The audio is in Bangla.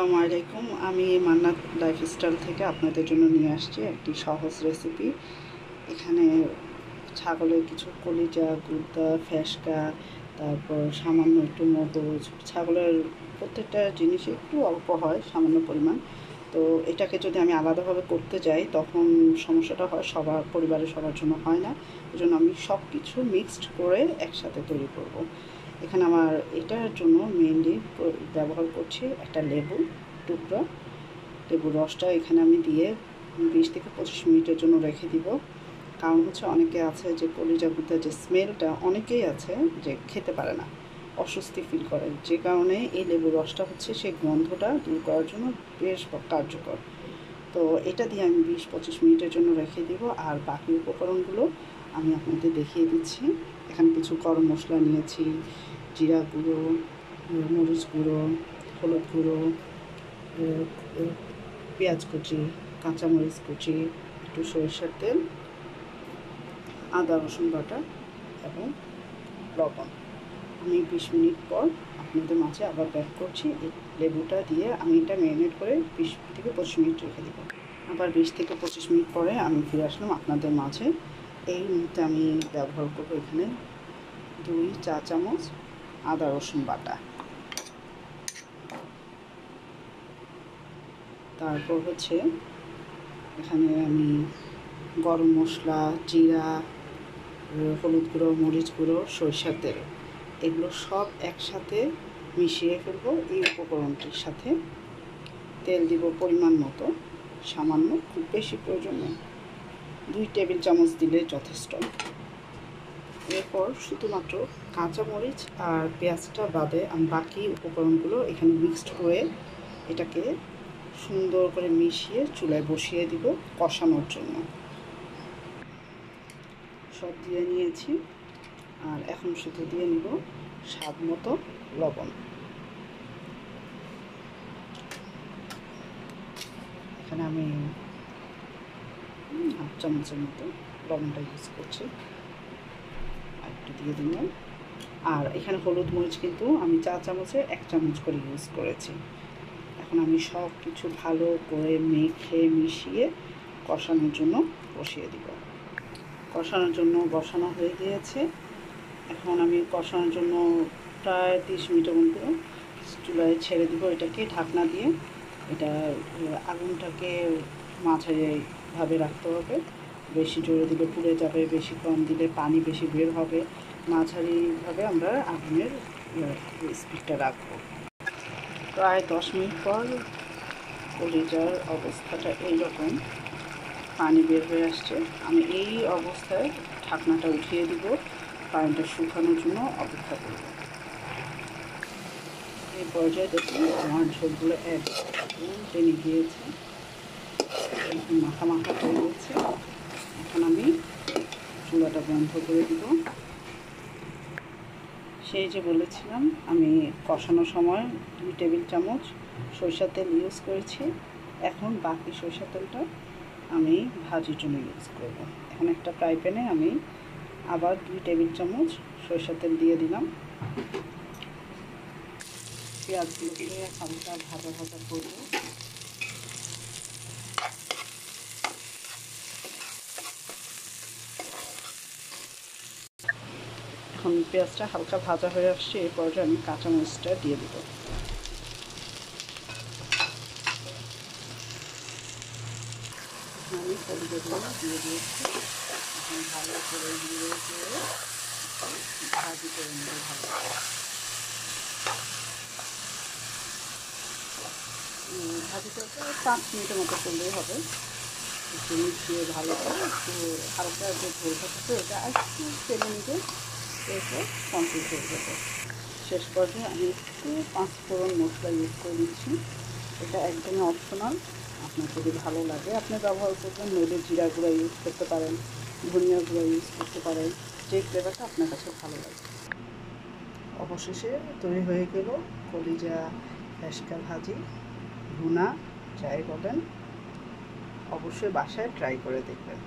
আসসালামু আলাইকুম। আমি মান্নাত লাইফস্টাইল থেকে আপনাদের জন্য নিয়ে আসছি একটি সহজ রেসিপি। এখানে ছাগলের কিছু কলিজা, গুর্দা, ফ্যাসকা, তারপর সামান্য একটু মগজ। ছাগলের প্রত্যেকটা জিনিস একটু অল্প হয়, সামান্য পরিমাণ। তো এটাকে যদি আমি আলাদাভাবে করতে যাই তখন সমস্যাটা হয়, সবার পরিবারের সবার জন্য হয় না। এই জন্য আমি সব কিছু মিক্সড করে একসাথে তৈরি করব। এখানে আমার এটার জন্য মেইনলি ব্যবহার করছি একটা লেবু টুকরা। লেবুর রসটা এখানে আমি দিয়ে 20 থেকে 25 মিনিটের জন্য রেখে দিব। কারণ হচ্ছে অনেকে আছে যে কলিজা গুঁড়ার যে স্মেলটা, অনেকেই আছে যে খেতে পারে না, অস্বস্তি ফিল করে, যে কারণে এই লেবুর রসটা হচ্ছে সেই গন্ধটা দূর করার জন্য বেশ কার্যকর। তো এটা দিয়ে আমি 20-25 মিনিটের জন্য রেখে দিব। আর বাকি উপকরণগুলো আমি আপনাদের দেখিয়ে দিচ্ছি। এখানে কিছু গরম মশলা নিয়েছি, জিরা গুঁড়ো, মরিচ গুঁড়ো, হলুদ গুঁড়ো, পেঁয়াজ কুচি, কাঁচামরিচ কুচি, একটু সরিষার তেল, আদা রসুন বাটা এবং লবণ। আমি 20 মিনিট পর আপনাদের মাঝে আবার ব্যাক করছি। এই লেবুটা দিয়ে আমি এটা ম্যারিনেট করে 20 থেকে 25 মিনিট রেখে দেবো। আবার 20 থেকে 25 মিনিট পরে আমি ফিরে আসলাম আপনাদের মাঝে। এই মুহূর্তে আমি ব্যবহার করবো এখানে 2 চা চামচ আদা রসুন বাটা। তারপর হচ্ছে এখানে আমি গরম মশলা, জিরা, হলুদ গুঁড়ো, মরিচ গুঁড়ো, সরিষার তেল, এগুলো সব একসাথে মিশিয়ে ফেলবো এই উপকরণটির সাথে। তেল দিব পরিমাণ মতো, সামান্য, খুব বেশি প্রয়োজন নেই, 2 টেবিল চামচ দিলে যথেষ্ট। এরপর শুধুমাত্র কাঁচামরিচ আর পেঁয়াজটা বাদে আমি বাকি উপকরণগুলো এখানে মিক্সড করে এটাকে সুন্দর করে মিশিয়ে চুলায় বসিয়ে দিব কষানোর জন্য। সব দিয়ে নিয়েছি, আর এখন শুধু দিয়ে নিব স্বাদ মতো লবণ। এখানে আমি 1/2 চামচের মতো লবণটা ইউজ করছি, আর একটু দিয়ে দিলাম। আর এখানে হলুদ মরিচ কিন্তু আমি চা চামচে 1 চামচ করে ইউজ করেছি। এখন আমি সব কিছু ভালো করে মেখে মিশিয়ে কষানোর জন্য বসিয়ে দিব। কষানোর জন্য বসানো হয়ে গিয়েছে। এখন আমি কষানোর জন্য প্রায় 30 মিনিটের মতো চুলায় ছেড়ে দিব এটাকে ঢাকনা দিয়ে। এটা আগুনটাকে মাঝারিভাবে রাখতে হবে, বেশি জোরে দিলে পুড়ে যাবে, বেশি কম দিলে পানি বেশি বের হবে। মাঝারিভাবে আমরা আগুনের স্পিডটা রাখবো। প্রায় 10 মিনিট পর কলিজার অবস্থাটা এইরকম, পানি বের হয়ে আসছে। আমি এই অবস্থায় ঢাকনাটা উঠিয়ে দিব, পানিটা শুকানোর জন্য অপেক্ষা করব। এই পর্যায়ে দেখুন আমার ঝোলগুলো একদম টেনে গিয়েছে, মাখা মাখা হয়ে গেছে। এখন আমি চুলাটা বন্ধ করে দিব। সেই যে বলেছিলাম আমি কষানোর সময় 2 টেবিল চামচ সরিষার তেল ইউজ করেছি। এখন বাকি সরিষার তেলটা আমি ভাজির জন্য ইউজ করব। এখন একটা ফ্রাই প্যানে আমি আবার 2 টেবিল চামচ সরিষার তেল দিয়ে দিলাম। পেঁয়াজগুলোকে হালকা ভাজা ভাজা করব। এখন পেঁয়াজটা হালকা ভাজা হয়ে আসছে, এই পর্যায়ে আমি কাঁচামরিচটা দিয়ে দেবো। আমি হলুদগুলো দিয়ে দিয়েছি। এখন ভালো করে দিয়ে ভাজি করে নেব। ভাজিটা 5 মিনিটের মতো করলেই হবে। একটু মিশিয়ে ভালো করে একটু হালকা যে ঝোলটা থাকে ওটা একটু টেনে নিবে, এরপর কমপ্লিট হয়ে যাবে। শেষ পর্যায়ে আমি একটু 5 ফোড়ন মশলা ইউজ করে দিচ্ছি। এটা একদমই অপশনাল, আপনার যদি ভালো লাগে আপনি ব্যবহার করবেন, নইলে জিরা গুঁড়া ইউজ করতে পারেন, ধনিয়া গুঁড়া ইউজ করতে পারেন, যে ফ্লেভারটা আপনার কাছে ভালো লাগে। অবশেষে তৈরি হয়ে গেল কলিজা ফ্যাসকা ভাজি, ভুনা, যাই বলেন। অবশ্যই বাসায় ট্রাই করে দেখবেন।